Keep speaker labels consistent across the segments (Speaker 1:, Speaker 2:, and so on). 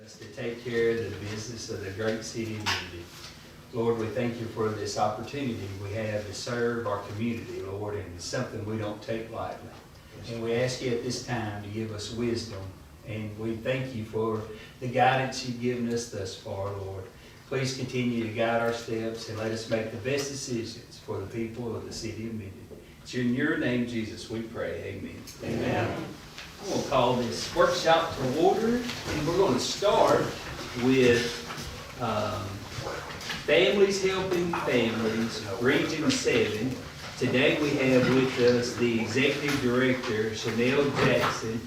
Speaker 1: Us to take care of the business of the great city of Minden. Lord, we thank you for this opportunity we have to serve our community, Lord, and it's something we don't take lightly. And we ask you at this time to give us wisdom, and we thank you for the guidance you've given us thus far, Lord. Please continue to guide our steps and let us make the best decisions for the people of the city of Minden. It's in your name, Jesus, we pray. Amen. Amen. I'm going to call this workshop to order, and we're going to start with Families Helping Families, Region 7. Today we have with us the Executive Director, Chanel Jackson,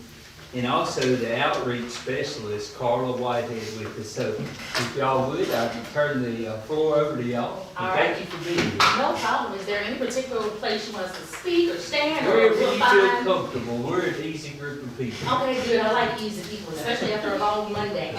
Speaker 1: and also the Outreach Specialist, Carla Whitehead, with us. So if y'all would, I can turn the floor over to y'all. Thank you for being here.
Speaker 2: No problem. Is there any particular place you want us to speak or stand?
Speaker 1: Wherever you feel comfortable. We're an easy group of people.
Speaker 2: Okay, good. I like easy people, especially after a long Monday.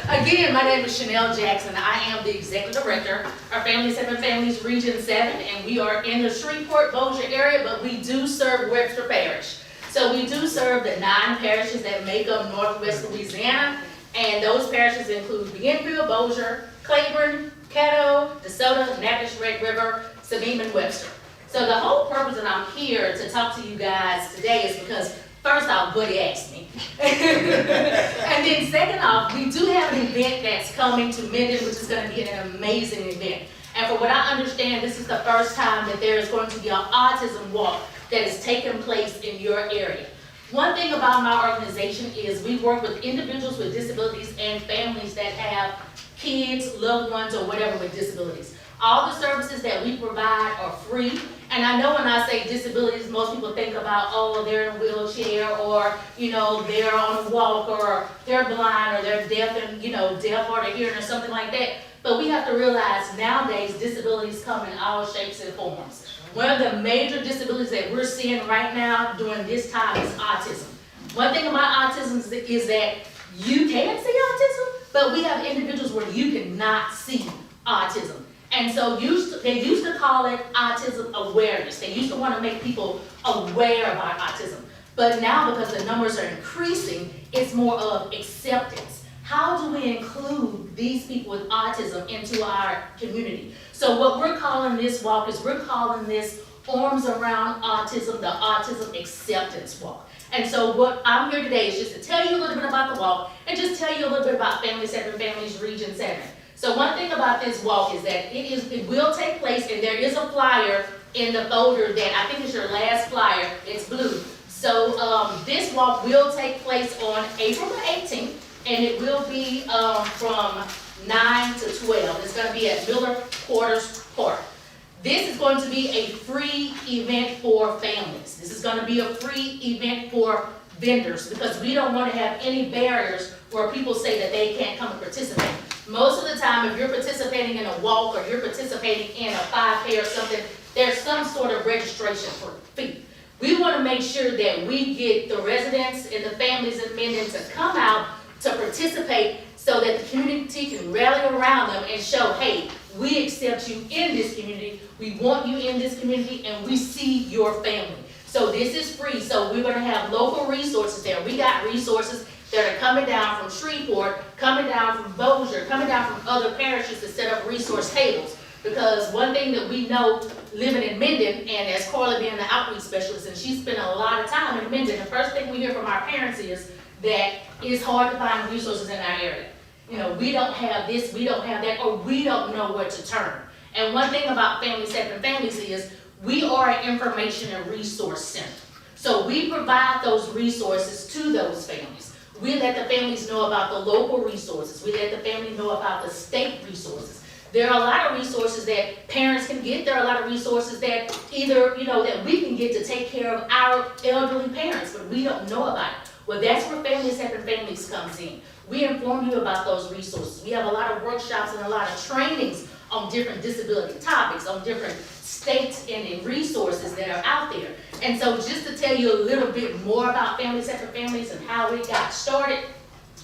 Speaker 2: Again, my name is Chanel Jackson. I am the Executive Director of Families Helping Families Region 7, and we are in the Shreveport-Bossier area, but we do serve Webster Parish. So we do serve the 9 parishes that make up Northwest Louisiana, and those parishes include Bienville, Bossier, Claiborne, Caddo, DeSoto, Natchitoches, Red River, Sabine, and Webster. So the whole purpose that I'm here to talk to you guys today is because first off, Buddy asked me. And then second off, we do have an event that's coming to Minden, which is going to be an amazing event. And from what I understand, this is the first time that there is going to be an autism walk that is taking place in your area. One thing about my organization is we work with individuals with disabilities and families that have kids, loved ones, or whatever with disabilities. All the services that we provide are free. And I know when I say disabilities, most people think about, oh, they're in a wheelchair, or, you know, they're on a walker, or they're blind, or they're deaf and, you know, deaf hard of hearing or something like that. But we have to realize nowadays disabilities come in all shapes and forms. One of the major disabilities that we're seeing right now during this time is autism. One thing about autism is that you can see autism, but we have individuals where you cannot see autism. And so they used to call it autism awareness. They used to want to make people aware about autism. But now, because the numbers are increasing, it's more of acceptance. How do we include these people with autism into our community? So what we're calling this walk is we're calling this Arms Around Autism, the Autism Acceptance Walk. And so what I'm here today is just to tell you a little bit about the walk and just tell you a little bit about Families Helping Families Region 7. So one thing about this walk is that it will take place, and there is a flyer in the folder that I think is your last flyer. It's blue. So this walk will take place on April the 18th, and it will be from 9 to 12. It's going to be at Miller Quarters Park. This is going to be a free event for families. This is going to be a free event for vendors, because we don't want to have any barriers where people say that they can't come and participate. Most of the time, if you're participating in a walk or you're participating in a 5K or something, there's some sort of registration fee. We want to make sure that we get the residents and the families in Minden to come out to participate so that the community can rally around them and show, hey, we accept you in this community, we want you in this community, and we see your family. So this is free, so we're going to have local resources there. We got resources that are coming down from Shreveport, coming down from Bossier, coming down from other parishes to set up resource tables. Because one thing that we know living in Minden, and as Carla being the outreach specialist, and she spent a lot of time in Minden, the first thing we hear from our parents is that it's hard to find resources in our area. You know, we don't have this, we don't have that, or we don't know where to turn. And one thing about Families Helping Families is we are an information and resource center. So we provide those resources to those families. We let the families know about the local resources. We let the family know about the state resources. There are a lot of resources that parents can get. There are a lot of resources that either, you know, that we can get to take care of our elderly parents, but we don't know about it. Well, that's where Families Helping Families comes in. We inform you about those resources. We have a lot of workshops and a lot of trainings on different disability topics, on different states and resources that are out there. And so just to tell you a little bit more about Families Helping Families and how we got started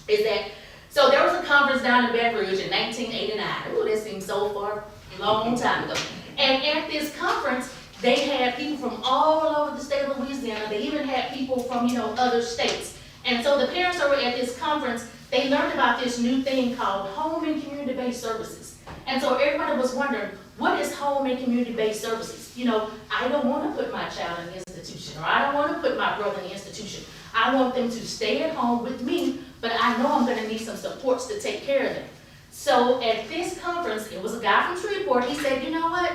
Speaker 2: is that, so there was a conference down in Baton Rouge in 1989. Oh, that seems so far, long time ago. And at this conference, they had people from all over the state of Louisiana. They even had people from, you know, other states. And so the parents that were at this conference, they learned about this new thing called home and community-based services. And so everybody was wondering, what is home and community-based services? You know, I don't want to put my child in an institution, or I don't want to put my brother in an institution. I want them to stay at home with me, but I know I'm going to need some supports to take care of them. So at this conference, it was a guy from Shreveport. He said, you know what?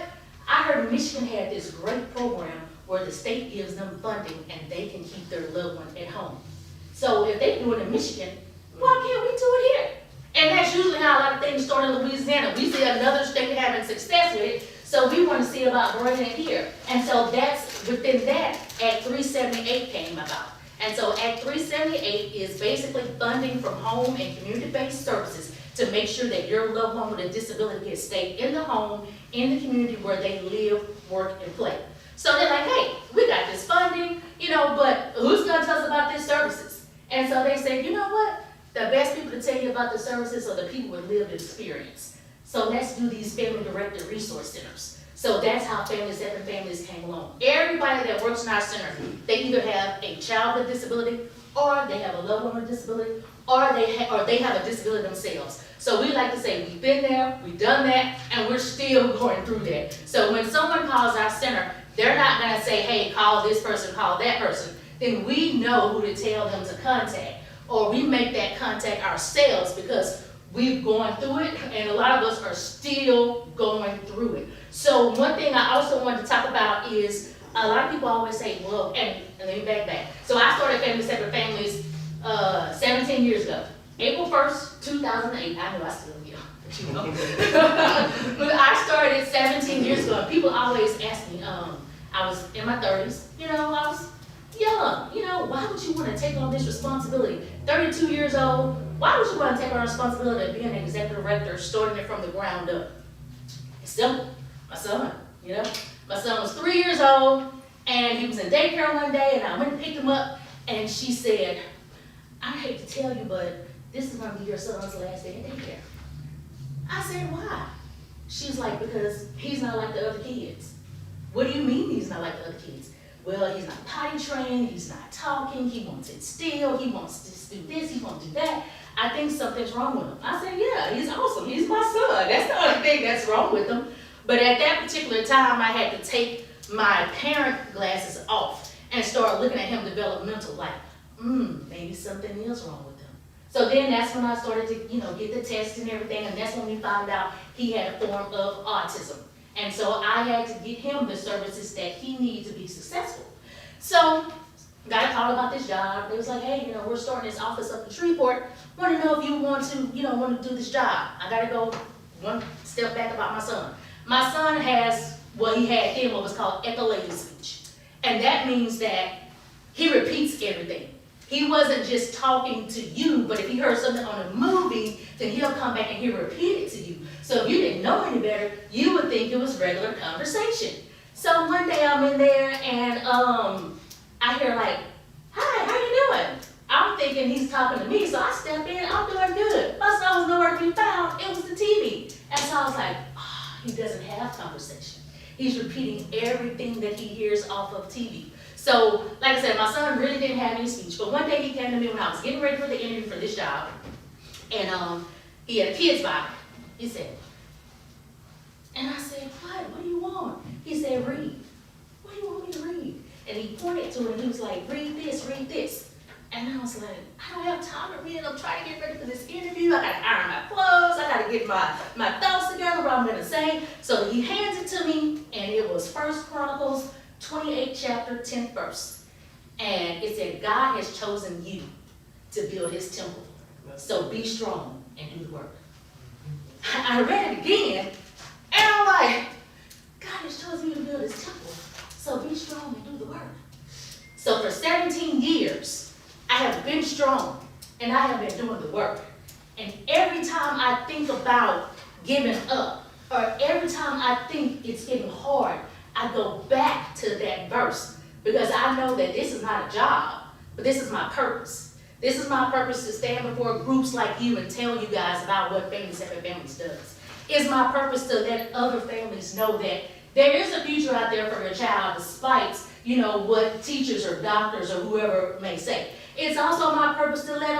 Speaker 2: I heard Michigan had this great program where the state gives them funding and they can keep their loved one at home. So if they do it in Michigan, why can't we do it here? And that's usually how a lot of things start in Louisiana. We see another state having success with it, so we want to see about bringing it here. And so that's within that, Act 378 came about. And so Act 378 is basically funding from home and community-based services to make sure that your loved one with a disability can stay in the home, in the community where they live, work, and play. So they're like, hey, we got this funding, you know, but who's going to tell us about these services? And so they said, you know what? The best people to tell you about the services are the people with lived experience. So let's do these family-directed resource centers. So that's how Family 7 Families came along. Everybody that works in our center, they either have a child with disability, or they have a loved one with disability, or they have a disability themselves. So we like to say, we've been there, we've done that, and we're still going through that. So when someone calls our center, they're not gonna say, hey, call this person, call that person. Then we know who to tell them to contact. Or we make that contact ourselves because we've gone through it, and a lot of us are still going through it. So one thing I also wanted to talk about is, a lot of people always say, well, and let me back. So I started Family 7 Families 17 years ago. April 1st, 2008, I know I still am young, but you know. But I started 17 years ago, and people always ask me, I was in my 30s, you know, I was young, you know, why would you want to take on this responsibility? 32 years old, why would you want to take on responsibility of being an executive director, starting it from the ground up? It's simple. My son, you know, my son was 3 years old, and he was in daycare one day, and I went and picked him up, and she said, I hate to tell you, but this is going to be your son's last day in daycare. I said, why? She's like, because he's not like the other kids. What do you mean he's not like the other kids? Well, he's not potty trained, he's not talking, he won't sit still, he wants to do this, he won't do that. I think something's wrong with him. I said, yeah, he's awesome, he's my son. That's the only thing that's wrong with him. But at that particular time, I had to take my parent glasses off and start looking at him developmental, like, maybe something is wrong with him. So then that's when I started to, you know, get the test and everything, and that's when we found out he had a form of autism. And so I had to get him the services that he needed to be successful. So got a call about this job. It was like, hey, you know, we're starting this office up in Shreveport. Want to know if you want to do this job. I got to go one step back about my son. My son has what he had then, what was called echolalia speech. And that means that he repeats everything. He wasn't just talking to you, but if he heard something on a movie, then he'll come back and he'll repeat it to you. So if you didn't know any better, you would think it was regular conversation. So one day I'm in there and I hear like, hi, how you doing? I'm thinking he's talking to me, so I step in, I'm doing good. My son was nowhere to be found, it was the TV. And so I was like, he doesn't have conversation. He's repeating everything that he hears off of TV. So, like I said, my son really didn't have any speech, but one day he came to me when I was getting ready for the interview for this job, and he had a kid's Bible. He said, and I said, what do you want? He said, read. What do you want me to read? And he pointed to it, and he was like, read this, read this. And I was like, I don't have time to read. I'm trying to get ready for this interview. I got to iron my clothes. I got to get my thoughts together, what I'm going to say. So he hands it to me, and it was 1 Chronicles 28 chapter 10th verse. And it said, God has chosen you to build his temple. So be strong and do the work. I read it again, and I'm like, God has chosen you to build his temple. So be strong and do the work. So for 17 years, I have been strong and I have been doing the work. And every time I think about giving up, or every time I think it's getting hard, I go back to that verse because I know that this is not a job, but this is my purpose. This is my purpose to stand before groups like you and tell you guys about what Family 7 Families does. It's my purpose to let other families know that there is a future out there for your child despite, you know, what teachers or doctors or whoever may say. It's also my purpose to let,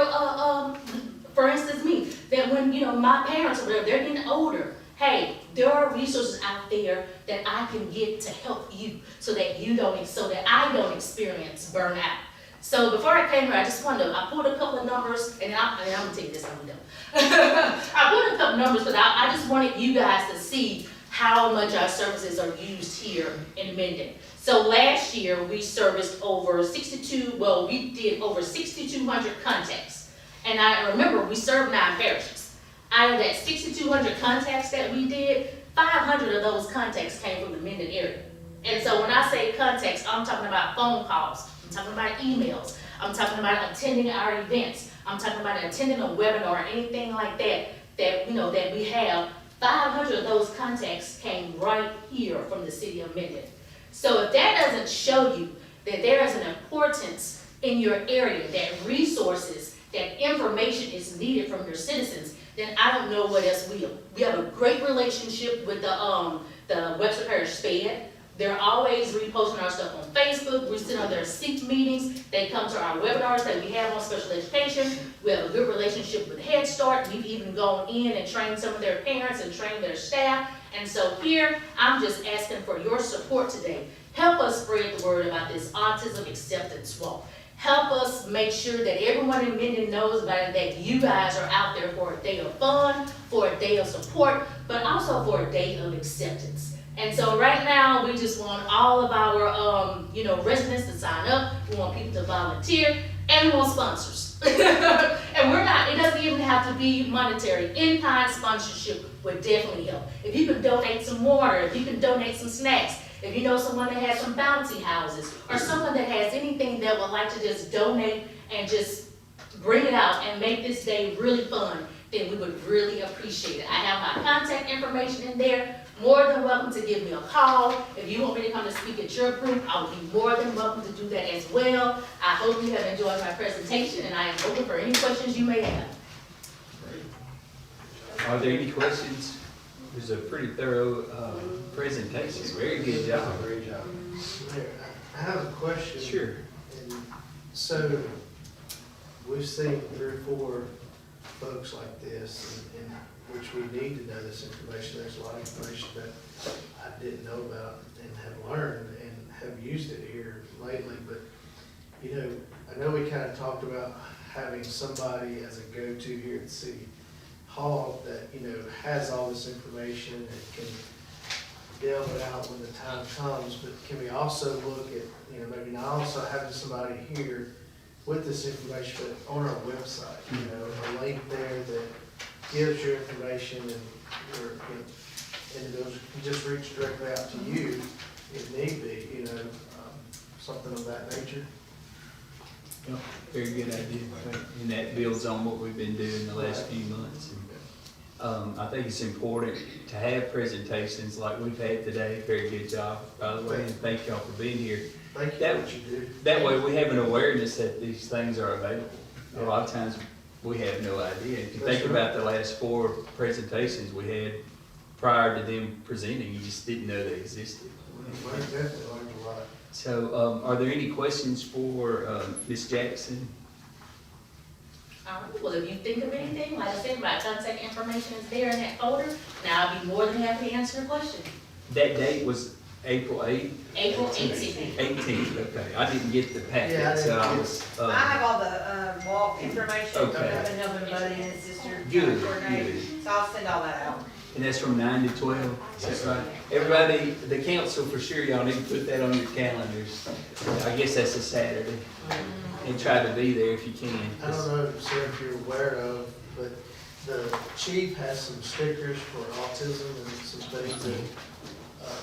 Speaker 2: for instance, me, that when, my parents, or whatever, they're getting older, hey, there are resources out there that I can get to help you so that I don't experience burnout. So before I came here, I pulled a couple of numbers, and I'm gonna tell you this, I'm done. I pulled a couple of numbers, but I just wanted you guys to see how much our services are used here in Minden. So last year, we did over 6,200 contacts. And I remember, we served 9 parishes. Out of that 6,200 contacts that we did, 500 of those contacts came from the Minden area. And so when I say contacts, I'm talking about phone calls, I'm talking about emails, I'm talking about attending our events, I'm talking about attending a webinar or anything like that we have. 500 of those contacts came right here from the city of Minden. So if that doesn't show you that there is an importance in your area, that resources, that information is needed from your citizens, then I don't know what else will. We have a great relationship with the Webster Parish SPED. They're always reposting our stuff on Facebook. We sit on their SEEK meetings. They come to our webinars that we have on special education. We have a good relationship with Head Start. We've even gone in and trained some of their parents and trained their staff. And so here, I'm just asking for your support today. Help us spread the word about this autism acceptance walk. Help us make sure that everyone in Minden knows about it, that you guys are out there for a day of fun, for a day of support, but also for a day of acceptance. And so right now, we just want all of our, residents to sign up. We want people to volunteer, and we want sponsors. And it doesn't even have to be monetary. In-kind sponsorship would definitely help. If you could donate some water, if you can donate some snacks, if you know someone that has some bouncy houses, or someone that has anything that would like to just donate and just bring it out and make this day really fun, then we would really appreciate it. I have my contact information in there. More than welcome to give me a call. If you want me to come to speak at your group, I will be more than welcome to do that as well. I hope you have enjoyed my presentation, and I am open for any questions you may have.
Speaker 1: Are there any questions? It was a pretty thorough presentation. Very good job.
Speaker 3: Great job. Mayor, I have a question.
Speaker 1: Sure.
Speaker 3: And so, we've seen 3 or 4 folks like this, and which we need to know this information. There's a lot of information that I didn't know about and have learned and have used it here lately. But, I know we kind of talked about having somebody as a go-to here at City Hall that, has all this information and can delve it out when the time comes. But can we also look at, maybe not also having somebody here with this information, but on our website, a link there that gives your information, and individuals can just reach directly out to you if need be, something of that nature.
Speaker 1: Yeah, very good idea. And that builds on what we've been doing the last few months. I think it's important to have presentations like we've had today. Very good job, by the way, and thank y'all for being here.
Speaker 3: Thank you for what you do.
Speaker 1: That way we have an awareness that these things are available. A lot of times we have no idea. If you think about the last 4 presentations we had prior to them presenting, you just didn't know they existed.
Speaker 3: Definitely learned a lot.
Speaker 1: So are there any questions for Ms. Jackson?
Speaker 2: All right, well, if you think of anything, like I said, my contact information is there in that folder, now I'll be more than happy to answer your question.
Speaker 1: That date was April 8th?
Speaker 2: April 18th.
Speaker 1: 18th, okay. I didn't get the packet,
Speaker 3: Yeah, I
Speaker 1: so
Speaker 3: didn't
Speaker 1: I
Speaker 3: get
Speaker 1: was.
Speaker 4: I have all the walk information,
Speaker 1: Okay.
Speaker 4: I've been helping Buddy and his sister
Speaker 1: Good,
Speaker 4: coordinate,
Speaker 1: good.
Speaker 4: so I'll send all that out.
Speaker 1: And that's from 9 to 12, is that right? Everybody, the council, for sure, y'all need to put that on your calendars. I guess that's a Saturday. And try to be there if you can.
Speaker 3: I don't know, sir, if you're aware of, but the chief has some stickers for autism and some things that,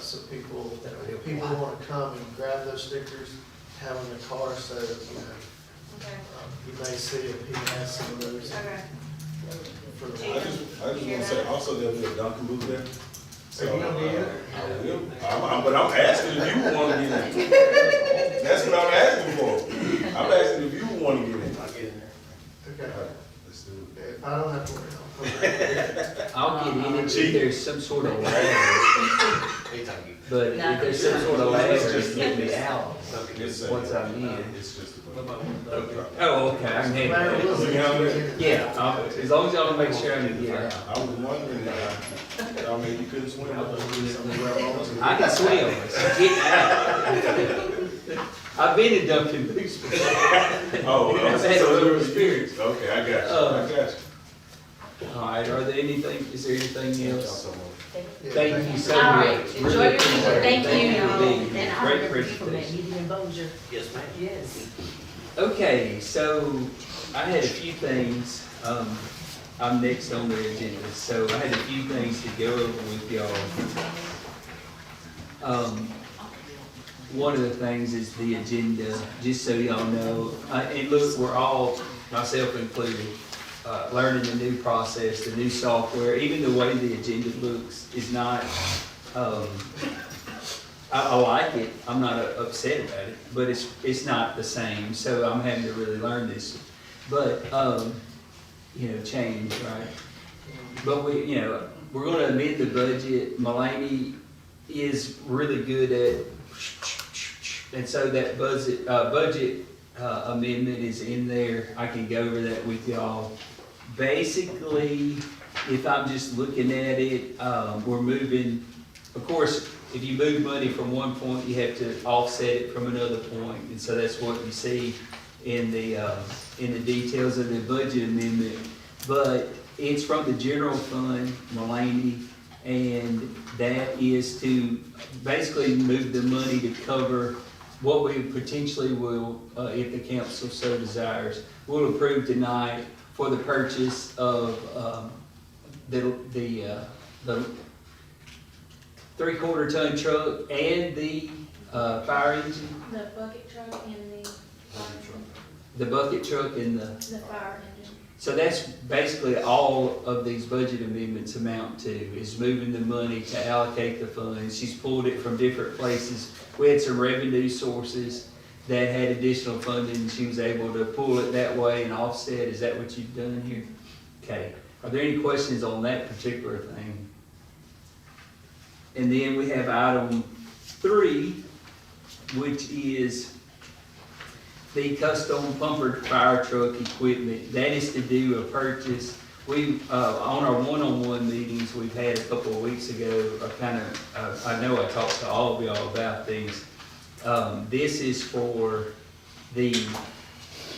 Speaker 3: some people, if people want to come and grab those stickers, have them in the car, so,
Speaker 4: Okay.
Speaker 3: you may see if he has some of those.
Speaker 4: Okay.
Speaker 3: For the-
Speaker 5: I just want to say also there'll be a Dunkin' booth there.
Speaker 3: Are you gonna be in it?
Speaker 5: I will. But I'm asking if you want to get in. That's what I'm asking for. I'm asking if you want to get in.
Speaker 3: I'll get in there. Okay.
Speaker 5: Let's do it.
Speaker 3: If I don't have to worry,
Speaker 1: I'll get in it if there's some sort of ladder. But if there's some sort of ladder, just get me out.
Speaker 5: It's a-
Speaker 1: once I'm in.
Speaker 5: It's just a dump truck.
Speaker 1: Oh, okay, I can handle
Speaker 5: See
Speaker 1: it.
Speaker 5: how that-
Speaker 1: Yeah, as long as y'all make sure I can get out.
Speaker 5: I was wondering, I mean, you couldn't swim.
Speaker 1: I can swim, get out. I've been in Duncan Boots before.
Speaker 5: Oh,
Speaker 1: I've had a
Speaker 5: so
Speaker 1: little
Speaker 5: you-
Speaker 1: experience.
Speaker 5: Okay, I got you, I got you.
Speaker 1: All right, are there anything, is there anything else?
Speaker 3: Yeah,
Speaker 1: Thank you so much.
Speaker 2: All right, enjoy
Speaker 1: Really
Speaker 2: your
Speaker 1: appreciate
Speaker 2: evening.
Speaker 1: it.
Speaker 2: Thank you.
Speaker 1: for being here.
Speaker 6: And I
Speaker 1: Great
Speaker 6: remember you from that
Speaker 1: presentation.
Speaker 6: meeting in Bossier.
Speaker 7: Yes, ma'am.
Speaker 6: Yes.
Speaker 1: Okay, so I had a few things, I'm next on the agenda, so I had a few things to go over with y'all. One of the things is the agenda, just so y'all know, and look, we're all, myself included, learning the new process, the new software, even the way the agenda looks is not, I like it, I'm not upset about it, but it's not the same, so I'm having to really learn this. But, change, right? But we're gonna amend the budget, Mulaney is really good at, and so that budget amendment is in there, I can go over that with y'all. Basically, if I'm just looking at it, we're moving, of course, if you move money from one point, you have to offset it from another point, and so that's what you see in the details of the budget amendment. But it's from the general fund, Mulaney, and that is to basically move the money to cover what we potentially will, if the council so desires, will approve tonight for the purchase of the 3/4 ton truck and the fire engine,
Speaker 2: The bucket truck and
Speaker 1: the bucket truck and the,
Speaker 2: the fire engine.
Speaker 1: so that's basically all of these budget amendments amount to, is moving the money to allocate the funds. She's pulled it from different places. We had some revenue sources that had additional funding, and she was able to pull it that way and offset. Is that what you've done here? Okay. Are there any questions on that particular thing? And then we have item 3, which is the custom pumper fire truck equipment. That is to do a purchase. We, on our one-on-one meetings we've had a couple of weeks ago, I know I talked to all of y'all about these. This is for the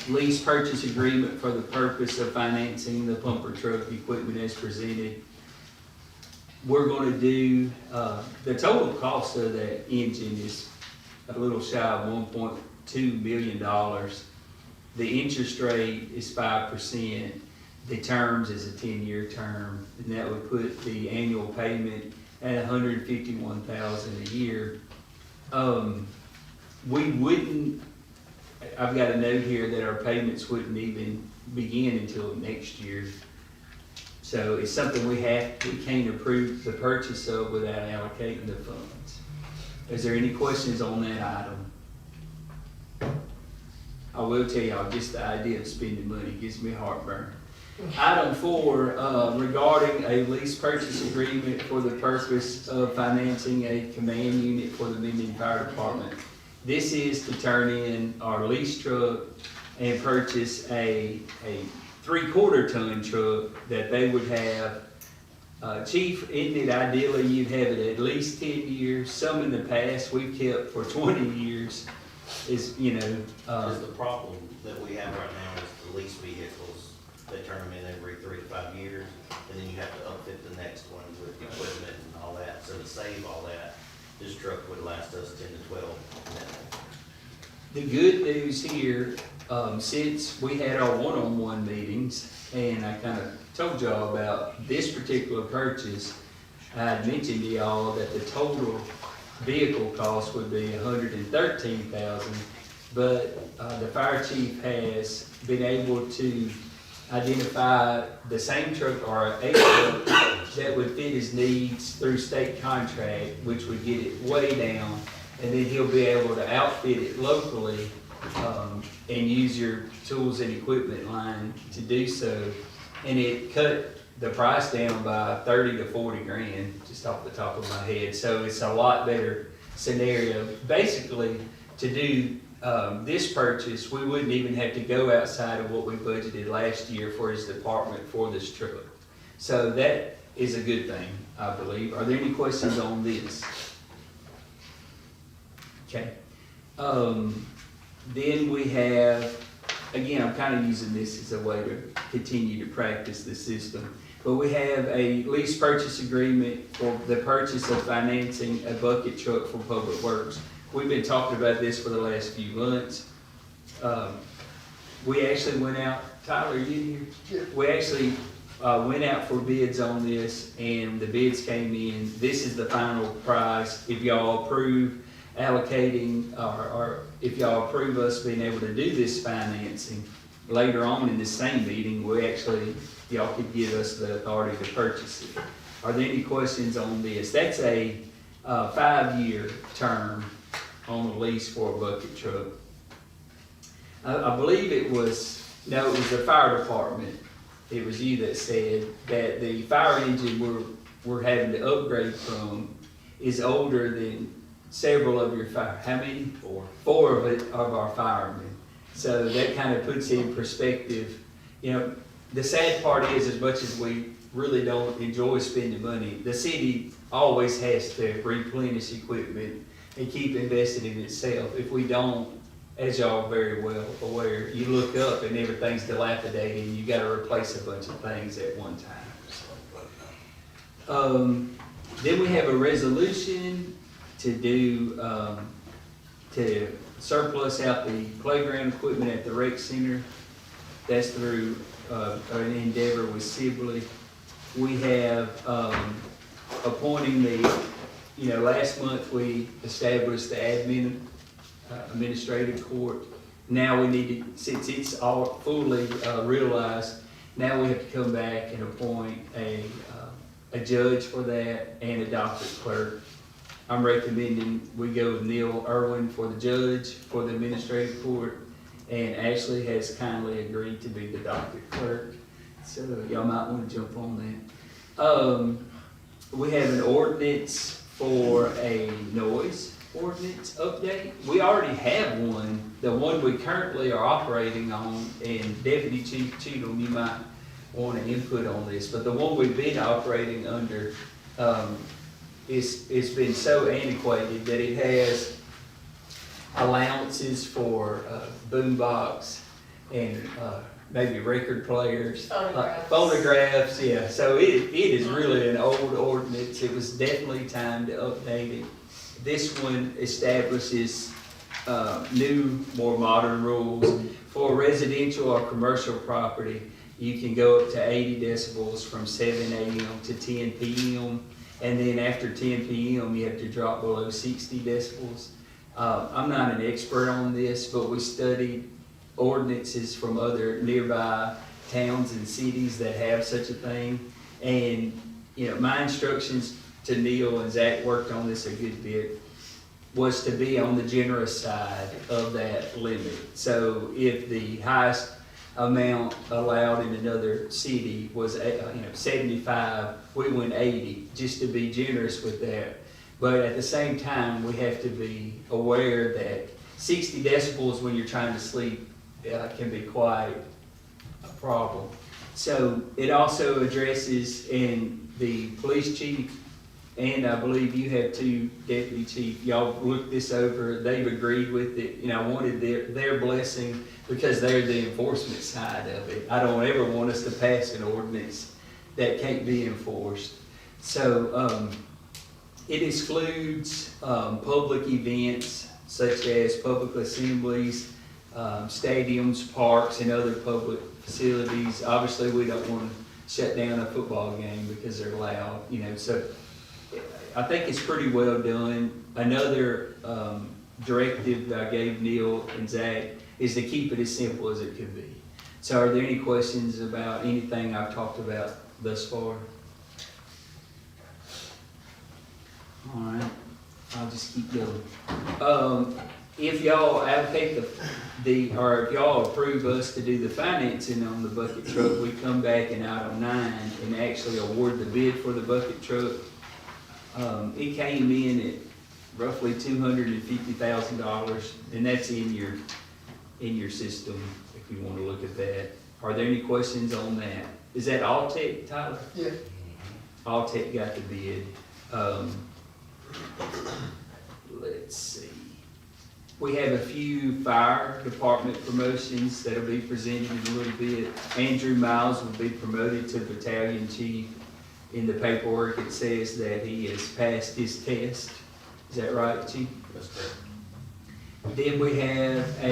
Speaker 1: lease purchase agreement for the purpose of financing the pumper truck equipment as presented. We're gonna do, the total cost of that engine is a little shy of $1.2 million. The interest rate is 5%. The terms is a 10-year term, and that would put the annual payment at $151,000 a year. We wouldn't, I've got a note here that our payments wouldn't even begin until next year. So it's something we can't approve the purchase of without allocating the funds. Is there any questions on that item? I will tell y'all, just the idea of spending money gives me heartburn. Item 4, regarding a lease purchase agreement for the purpose of financing a command unit for the Minden Fire Department. This is to turn in our lease truck and purchase a 3/4 ton truck that they would have. Chief, isn't it ideally you'd have it at least 10 years? Some in the past we've kept for 20 years is,
Speaker 7: Because the problem that we have right now is the lease vehicles, they turn them in every 3 to 5 years, and then you have to upfit the next one with equipment and all that, so to save all that, this truck would last us 10 to 12 minutes.
Speaker 1: The good news here, since we had our one-on-one meetings, and I kind of told y'all about this particular purchase, I had mentioned to y'all that the total vehicle cost would be $113,000, but the fire chief has been able to identify the same truck or a truck that would fit his needs through state contract, which would get it way down, and then he'll be able to outfit it locally and use your tools and equipment line to do so. And it cut the price down by 30 to 40 grand, just off the top of my head. So it's a lot better scenario. Basically, to do this purchase, we wouldn't even have to go outside of what we budgeted last year for his department for this truck. So that is a good thing, I believe. Are there any questions on this? Okay. Then we have, again, I'm kind of using this as a way to continue to practice the system. But we have a lease purchase agreement for the purchase of financing a bucket truck for Public Works. We've been talking about this for the last few months. We actually went out, Tyler, are you here? We actually went out for bids on this, and the bids came in. This is the final price. If y'all approve allocating, or if y'all approve us being able to do this financing, later on in this same meeting, y'all could give us the authority to purchase it. Are there any questions on this? That's a 5-year term on the lease for a bucket truck. I believe it was the fire department. It was you that said that the fire engine we're having to upgrade from is older than several of your fire. How many? 4. 4 of our firemen. So that kind of puts it in perspective. You know, the sad part is, as much as we really don't enjoy spending money, the city always has to replenish equipment and keep investing in itself. If we don't, as y'all are very well aware, you look up and everything's dilapidated and you gotta replace a bunch of things at one time. Then we have a resolution to do, to surplus out the playground equipment at the rec center. That's through an endeavor with Sibley. We have appointing last month we established the administrative court. Now we need to, since it's all fully realized, now we have to come back and appoint a judge for that and a docket clerk. I'm recommending we go with Neil Irwin for the judge for the administrative court, and Ashley has kindly agreed to be the docket clerk. So y'all might want to jump on that. We have an ordinance for a noise ordinance update. We already have one, the one we currently are operating on, and Deputy Chief Cheatham, you might want to input on this, but the one we've been operating under, it's been so antiquated that it has allowances for boombox and maybe record players. Phonographs, yeah. So it is really an old ordinance. It was definitely time to update it. This one establishes new, more modern rules. For residential or commercial property, you can go up to 80 decibels from 7 a.m. to 10 p.m. And then after 10 p.m., you have to drop below 60 decibels. I'm not an expert on this, but we studied ordinances from other nearby towns and cities that have such a thing. And, my instructions to Neil, and Zach worked on this a good bit, was to be on the generous side of that limit. So if the highest amount allowed in another city was 75, we went 80, just to be generous with that. But at the same time, we have to be aware that 60 decibels when you're trying to sleep can be quite a problem. So it also addresses, in the police chief, and I believe you have 2 deputy chief, y'all looked this over, they've agreed with it. I wanted their blessing because they're the enforcement side of it. I don't ever want us to pass an ordinance that can't be enforced. So it excludes public events such as public assemblies, stadiums, parks, and other public facilities. Obviously, we don't want to shut down a football game because they're loud, so I think it's pretty well done. Another directive I gave Neil and Zach is to keep it as simple as it could be. So are there any questions about anything I've talked about thus far? All right, I'll just keep going. If y'all allocate or if y'all approve us to do the financing on the bucket truck, we come back in item 9 and actually award the bid for the bucket truck. It came in at roughly $250,000, and that's in your system, if you wanna look at that. Are there any questions on that? Is that all tech, Tyler?
Speaker 3: Yeah.
Speaker 1: All tech got the bid. Let's see. We have a few fire department promotions that'll be presented in a little bit. Andrew Miles will be promoted to battalion chief. In the paperwork, it says that he has passed his test. Is that right, chief?
Speaker 7: That's correct.
Speaker 1: Then we have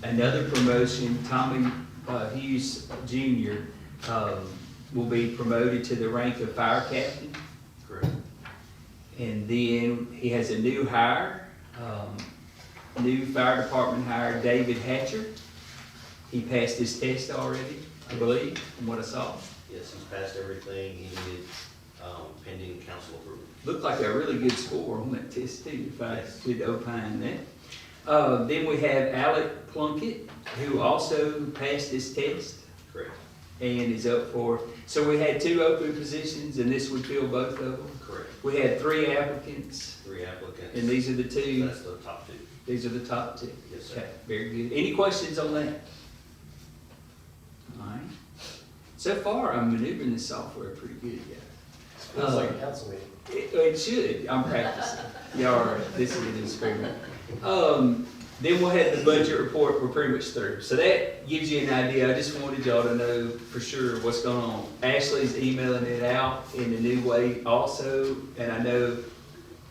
Speaker 1: another promotion. Tommy Hughes Jr. Will be promoted to the rank of fire captain.
Speaker 7: Correct.
Speaker 1: And then he has a new hire, new fire department hire, David Hatcher. He passed his test already, I believe, from what I saw.
Speaker 7: Yes, he's passed everything he needed, pending council approval.
Speaker 1: Looked like a really good score on that test too, if I could opine that. Then we have Alec Plunkett, who also passed his test
Speaker 7: Correct.
Speaker 1: and is up for, so we had 2 open positions and this would fill both of them.
Speaker 7: Correct.
Speaker 1: We had 3 applicants
Speaker 7: 3 applicants.
Speaker 1: and these are the 2.
Speaker 7: That's the top 2.
Speaker 1: These are the top 2.
Speaker 7: Yes, sir.
Speaker 1: Okay, very good. Any questions on that? All right. So far, I'm maneuvering the software pretty good, guys.
Speaker 3: Feels like a council meeting.
Speaker 1: It should. I'm practicing. Y'all are, this is an experiment. Then we'll have the budget report. We're pretty much through. So that gives you an idea. I just wanted y'all to know for sure what's going on. Ashley's emailing it out in a new way also, and I know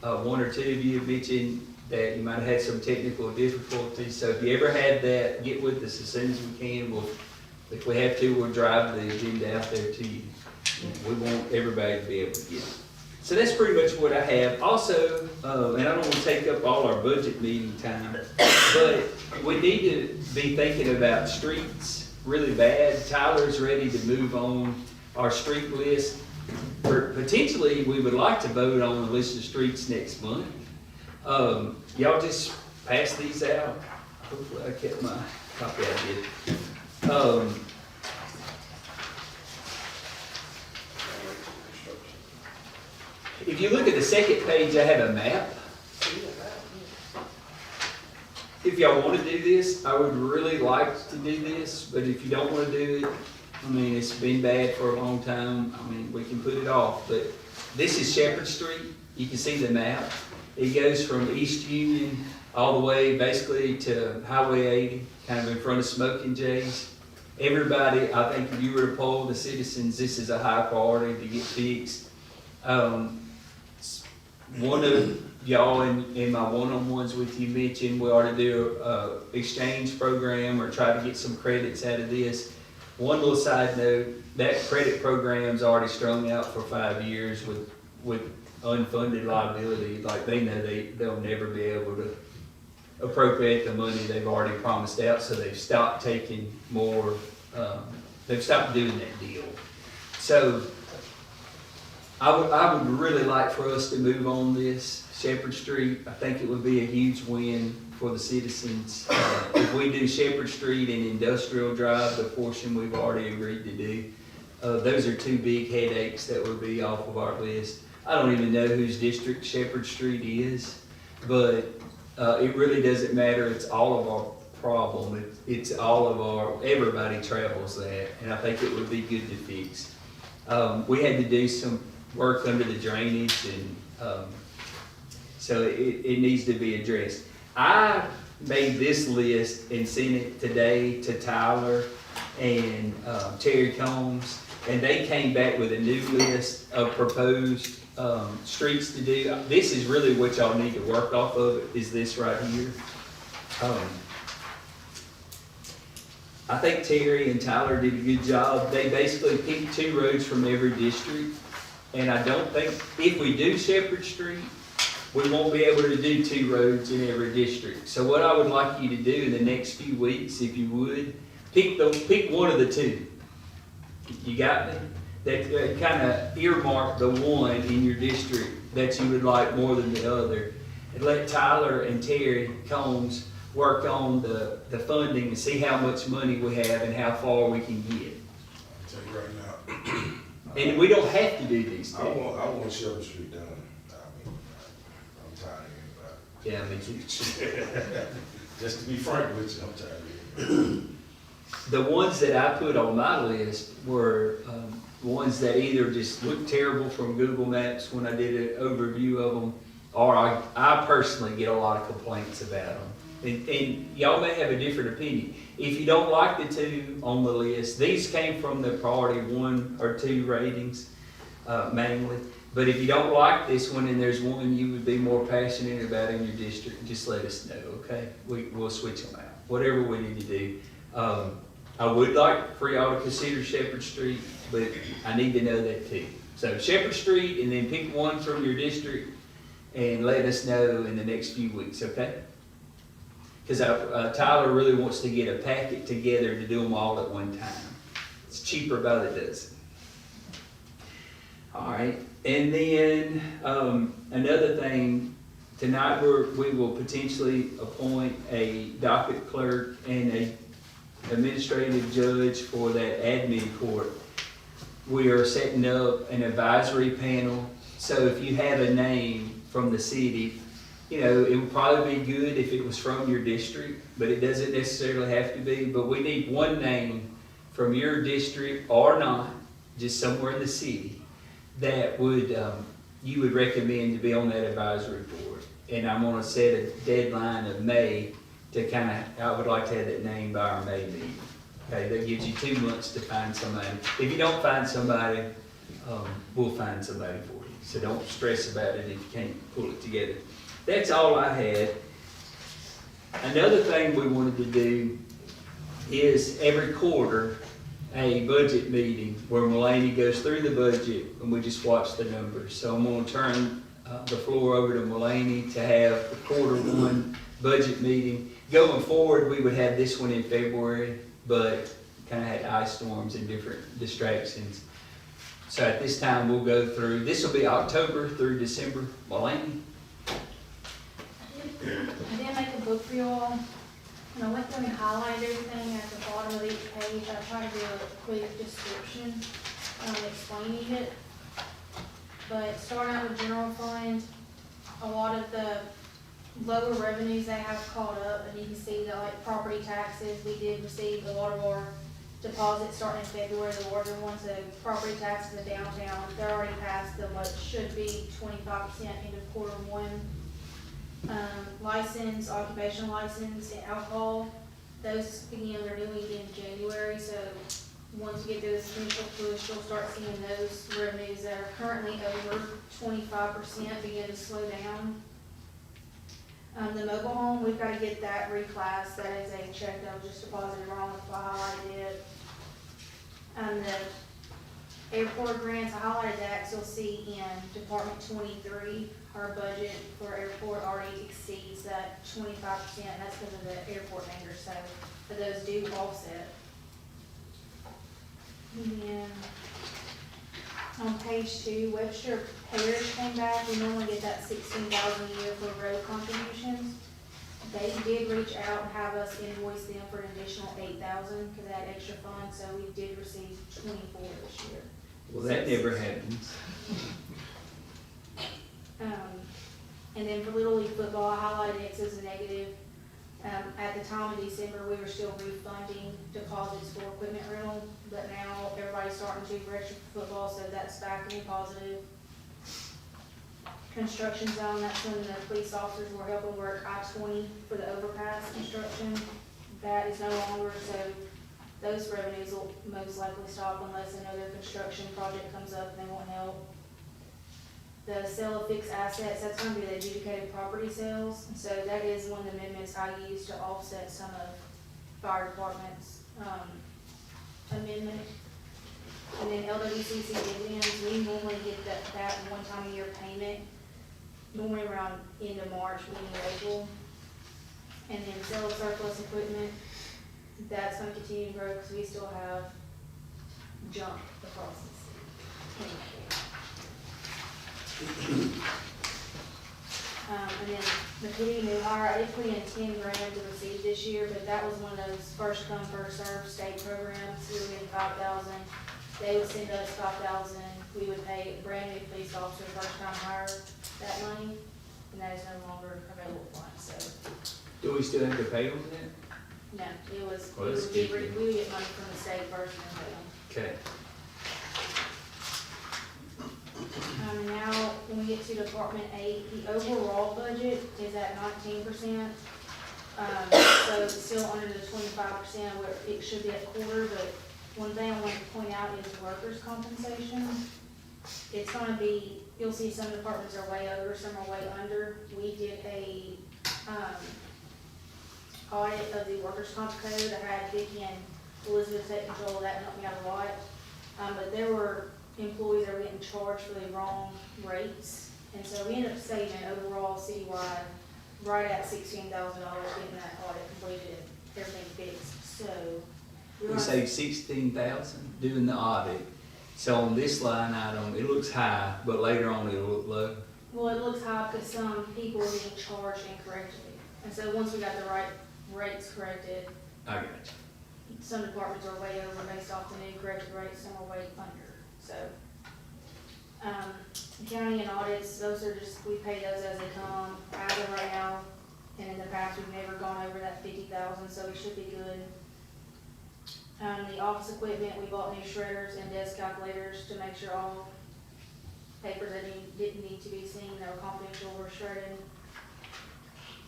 Speaker 1: 1 or 2 of you have mentioned that you might have had some technical difficulties. So if you ever had that, get with us as soon as we can. If we have to, we'll drive the agenda out there to you. We want everybody to be able to get it. So that's pretty much what I have. Also, and I don't want to take up all our budget meeting time, but we need to be thinking about streets really bad. Tyler's ready to move on our street list. Potentially, we would like to vote on the list of streets next month. Y'all just pass these out. Hopefully I kept my copy I did. If you look at the second page, I have a map. If y'all want to do this, I would really like to do this, but if you don't want to do it, I mean, it's been bad for a long time. I mean, we can put it off, but this is Shepherd Street. You can see the map. It goes from East Union all the way basically to Highway 80, kind of in front of Smoking Jay's. Everybody, I think if you were to poll the citizens, this is a high priority to get fixed. One of y'all in my one-on-ones with you mentioned we ought to do a exchange program or try to get some credits out of this. One little side note, that credit program's already strung out for 5 years with unfunded liability. Like they know they'll never be able to appropriate the money they've already promised out, so they've stopped taking more, they've stopped doing that deal. So I would really like for us to move on this Shepherd Street. I think it would be a huge win for the citizens. If we do Shepherd Street and Industrial Drive, the portion we've already agreed to do, those are 2 big headaches that would be off of our list. I don't even know whose district Shepherd Street is, but it really doesn't matter. It's all of our problem. It's all of our, everybody travels that, and I think it would be good to fix. We had to do some work under the drainage, and so it needs to be addressed. I made this list and sent it today to Tyler and Terry Combs, and they came back with a new list of proposed streets to do. This is really what y'all need to work off of, is this right here. I think Terry and Tyler did a good job. They basically picked 2 roads from every district. And I don't think, if we do Shepherd Street, we won't be able to do 2 roads in every district. So what I would like you to do in the next few weeks, if you would, pick one of the 2. You got me? That kind of earmark the one in your district that you would like more than the other. And let Tyler and Terry Combs work on the funding and see how much money we have and how far we can get.
Speaker 5: I'll tell you right now.
Speaker 1: And we don't have to do these
Speaker 5: I
Speaker 1: things.
Speaker 5: want Shepherd Street done. I mean, I'm tired of
Speaker 1: Yeah, I mean,
Speaker 5: Just to be frank with you, I'm tired.
Speaker 1: the ones that I put on my list were, ones that either just looked terrible from Google Maps when I did an overview of them, or I personally get a lot of complaints about them. And y'all may have a different opinion. If you don't like the two on the list, these came from the priority 1 or 2 ratings, mainly. But if you don't like this one and there's one you would be more passionate about in your district, just let us know, okay? We'll switch them out, whatever we need to do. I would like for y'all to consider Shepherd Street, but I need to know that too. So Shepherd Street, and then pick one from your district and let us know in the next few weeks, okay? Because Tyler really wants to get a packet together to do them all at one time. It's cheaper by the dozen. All right, and then another thing, tonight we will potentially appoint a docket clerk and a administrative judge for that admin court. We are setting up an advisory panel, so if you have a name from the city, you know, it would probably be good if it was from your district, but it doesn't necessarily have to be. But we need one name from your district or not, just somewhere in the city, that would you would recommend to be on that advisory board. And I'm gonna set a deadline of May to I would like to have that name by our May meeting. Okay, that gives you 2 months to find somebody. If you don't find somebody, we'll find somebody for you. So don't stress about it if you can't pull it together. That's all I had. Another thing we wanted to do is every quarter, a budget meeting where Mulaney goes through the budget and we just watch the numbers. So I'm gonna turn the floor over to Mulaney to have the quarter 1 budget meeting. Going forward, we would have this one in February, but kind of had ice storms and different distractions. So at this time, we'll go through, this will be October through December. Mulaney?
Speaker 6: I did make a book for you all, and I went through and highlighted everything at the bottom of each page. I tried to do a quick description, explaining it. But starting out with general fund, a lot of the lower revenues they have caught up, and you can see that like property taxes, we did receive a lot of our deposits starting in February, the larger ones, the property tax in the downtown, they're already past the what should be 25% end of quarter 1. License, occupational license, and alcohol, those again, they're doing it in January, so once we get through this initial push, you'll start seeing those revenues that are currently over 25% begin to slow down. The mobile home, we've got to get that reclassed. That is a check that was just deposited wrong, that's why I highlighted it. The airport grants, I highlighted that, so you'll see in Department 23, our budget for airport already exceeds that 25%, and that's because of the airport hangars, so those do offset. And then on page 2, Webster Parish came back. We normally get that $16,000 a year for road contributions. They did reach out and have us invoice them for an additional $8,000 because they had extra funds, so we did receive 24 this year.
Speaker 1: Well, that never happens.
Speaker 6: And then for Little League football, I highlighted it as a negative. At the time of December, we were still refunding deposits for equipment rental, but now everybody's starting to register for football, so that's back in positive. Construction zone, that's when the police officers were helping work I-20 for the overpass construction. That is no longer, so those revenues will most likely stop unless another construction project comes up and they want help. The sale of fixed assets, that's going to be the adjudicated property sales. So that is one of the amendments I used to offset some of fire department's amendment. And then LWCC dividends, we normally get that one time a year payment, normally around end of March, beginning of April. And then sale of surplus equipment, that's going to continue to grow because we still have junk across the city. And then the PD new hire, I did put in 10 grand to receive this year, but that was one of those first come, first served state programs. We were getting 5,000. They would send us 5,000. We would pay a brand new police officer first time hire that money. and that is no longer available funds, so,
Speaker 1: Do we still have to pay them that?
Speaker 6: no, it was,
Speaker 1: Well, that's
Speaker 6: we
Speaker 1: good.
Speaker 6: would get money from the state first and then pay them.
Speaker 1: Okay.
Speaker 6: Now, when we get to Department 8, the overall budget is at 19%. So it's still under the 25% where it should be at quarter, but one thing I want to point out is workers' compensation. It's gonna be, you'll see some departments are way over, some are way under. We did a, audit of the workers' comp code. I had Vicki and Elizabeth take control of that and help me out a lot. But there were employees that were getting charged for the wrong rates. And so we ended up saving overall citywide right at $16,000 getting that audit completed and everything fixed. So we're
Speaker 1: We
Speaker 6: gonna-
Speaker 1: saved 16,000 doing the audit. So on this line item, it looks high, but later on it'll look low.
Speaker 6: Well, it looks high because some people were being charged incorrectly. And so once we got the right rates corrected,
Speaker 1: I got you.
Speaker 6: some departments are way over based off the new corrected rates, some are way under. So, county and audits, those are just, we pay those as they come, as of right now. And in the past, we've never gone over that 50,000, so we should be good. The office equipment, we bought new shredders and desk calculators to make sure all papers that didn't need to be seen, that were confidential, were shredded.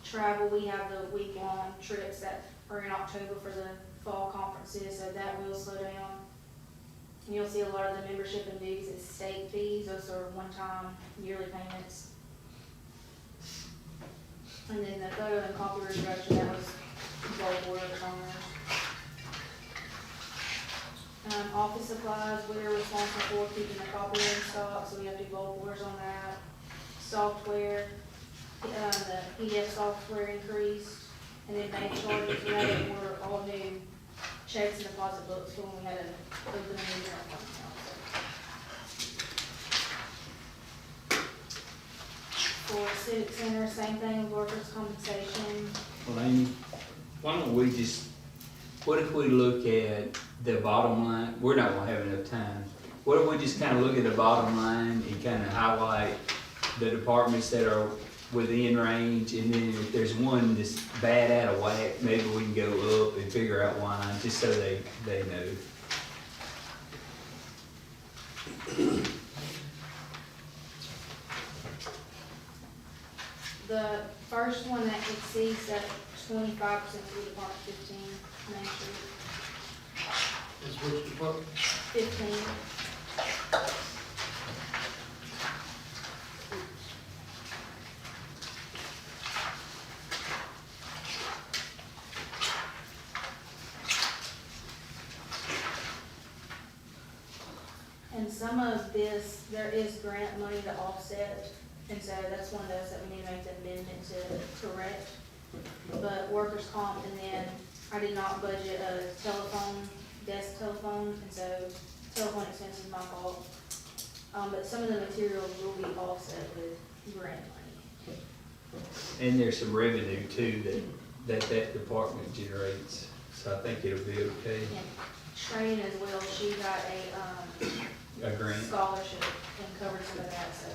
Speaker 6: Travel, we have the week-long trips that are in October for the fall conferences, so that will slow down. And you'll see a lot of the membership and dues as state fees, those are one-time yearly payments. And then the photo and copy reproduction, that was bulk orders on there. Office supplies, we're responsible for keeping the copier in stock, so we have to do bulk orders on that. Software, the PDF software increased, and then bank charges, we had to order all new checks and deposit books when we had to open a new general fund account. For civic center, same thing with workers' compensation.
Speaker 1: Well, Amy, why don't we just, what if we look at the bottom line? We're not gonna have enough time. What if we just kind of look at the bottom line and kind of highlight the departments that are within range, and then if there's one that's bad out of whack, maybe we can go up and figure out why, just so they know.
Speaker 6: The first one that exceeds that 25% through Department 15, Main Street,
Speaker 3: Is which department?
Speaker 6: 15. And some of this, there is grant money to offset, and so that's one of those that we need to make the amendment to correct. But workers' comp, and then I did not budget a telephone, desk telephone, and so telephone expense is my fault. But some of the materials will be offset with grant money.
Speaker 1: And there's some revenue too that department generates, so I think it'll be okay.
Speaker 6: And Training as well, she got
Speaker 1: A grant.
Speaker 6: scholarship and covered some of that, so.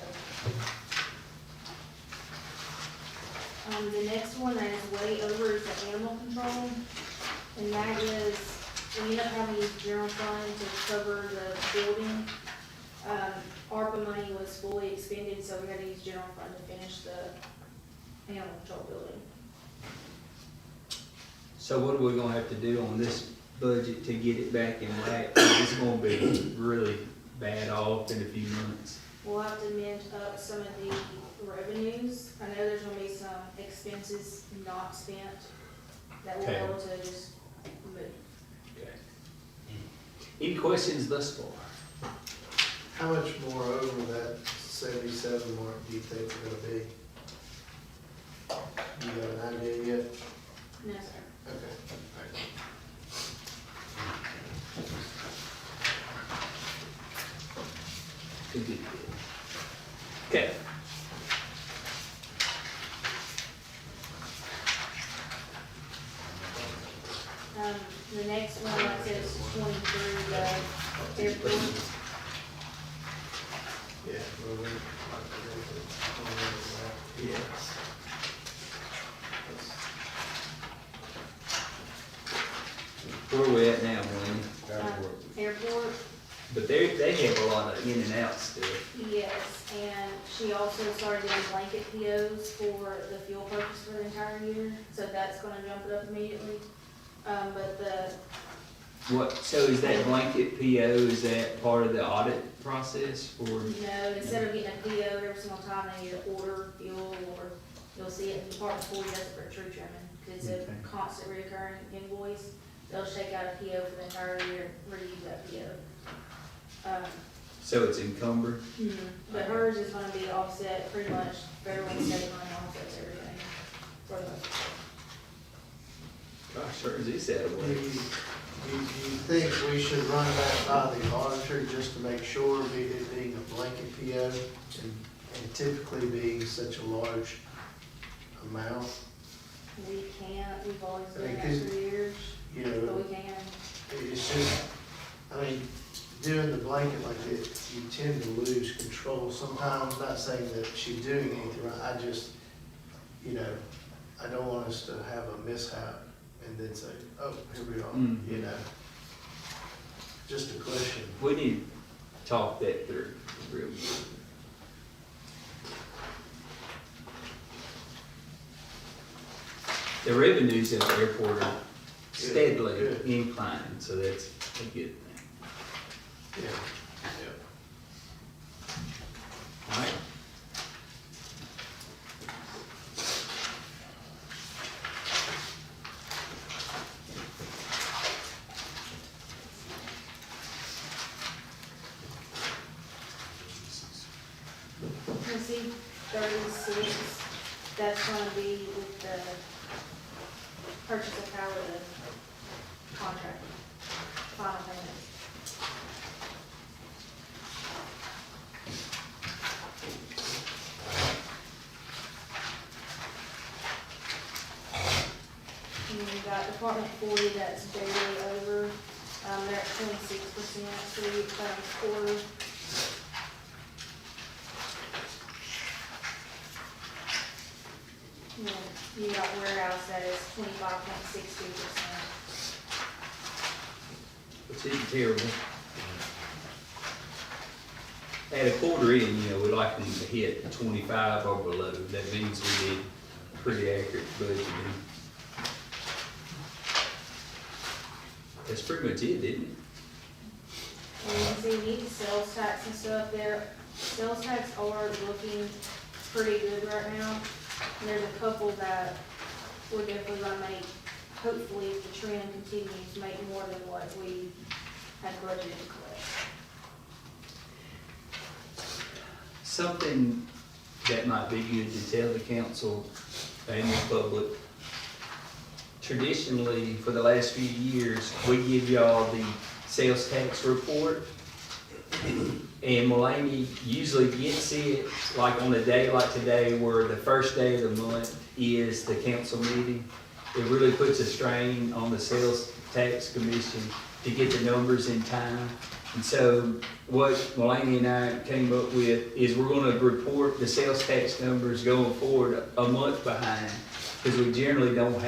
Speaker 6: The next one that is way over is the animal control, and that is, we end up having to use general fund to cover the building. ARPA money was fully expended, so we had to use general fund to finish the animal control building.
Speaker 1: So what are we gonna have to do on this budget to get it back in whack? It's gonna be really bad off in a few months.
Speaker 6: We'll have to amend up some of the revenues. I know there's gonna be some expenses not spent that we'll be
Speaker 1: Okay.
Speaker 6: able to just move.
Speaker 1: Okay. Any questions thus far?
Speaker 3: How much more over that 77 mark do you think it's gonna be? You got an idea yet?
Speaker 6: No, sir.
Speaker 3: Okay.
Speaker 1: Good, good, good. Okay.
Speaker 6: The next one that says 23, the airport.
Speaker 3: Yeah, well, we,
Speaker 1: Yeah. Where we at now, Melanie?
Speaker 6: Airport,
Speaker 1: But they have a lot of in and out stuff.
Speaker 6: yes, and she also started doing blanket POs for the fuel purchase for the entire year, so that's gonna jump it up immediately. But
Speaker 1: So is that blanket PO, is that part of the audit process for?
Speaker 6: no, instead of getting a PO every single time they need to order fuel, or you'll see it in Department 40 does it for tree trimming, 'cause it's
Speaker 1: Okay.
Speaker 6: a constant recurring invoice. They'll just take out a PO for the entire year, reuse that PO.
Speaker 1: So it's encumbered?
Speaker 6: But hers is gonna be offset, pretty much federal and state money offsets everything for the most part.
Speaker 1: Gosh, sure is this out of
Speaker 3: do
Speaker 1: way.
Speaker 3: you think we should run that by the auditor just to make sure, it being a blanket PO and typically being such a large amount,
Speaker 6: We can't, we've always
Speaker 3: I mean,
Speaker 6: done that for years,
Speaker 3: you
Speaker 6: but
Speaker 3: know?
Speaker 6: we can.
Speaker 3: It's just, I mean, doing the blanket like this, you tend to lose control sometimes, not saying that she's doing anything right, I just, you know, I don't want us to have a mishap and then say, oh, here we are,
Speaker 1: Mhm.
Speaker 3: you know? Just a question.
Speaker 1: We need to talk that through real good. The revenues at the airport are steadily
Speaker 3: Good.
Speaker 1: inclining, so that's a good thing.
Speaker 3: Yeah.
Speaker 1: All right.
Speaker 6: Receipt 36, that's gonna be with the purchase of power, the contract, final payment. And then you got Department 40, that's barely over, they're at 26% for the quarter. And then you got warehouse, that is 25.62%.
Speaker 1: Which isn't terrible. At a quarter in, you know, we like them to hit 25 or below. That means we did pretty accurate budgeting. That's pretty much it, isn't it?
Speaker 6: And you can see, we need the sales tax and stuff there. Sales tax are looking pretty good right now. And there's a couple that we're definitely gonna make, hopefully, if the trend continues, make more than what we had budgeted to collect.
Speaker 1: Something that might be good to tell the council and the public. Traditionally, for the last few years, we give y'all the sales tax report. And Mulaney usually gets it like on a day like today, where the first day of the month is the council meeting. It really puts a strain on the sales tax commission to get the numbers in time. And so what Mulaney and I came up with is we're gonna report the sales tax numbers going forward a month behind, because we generally don't have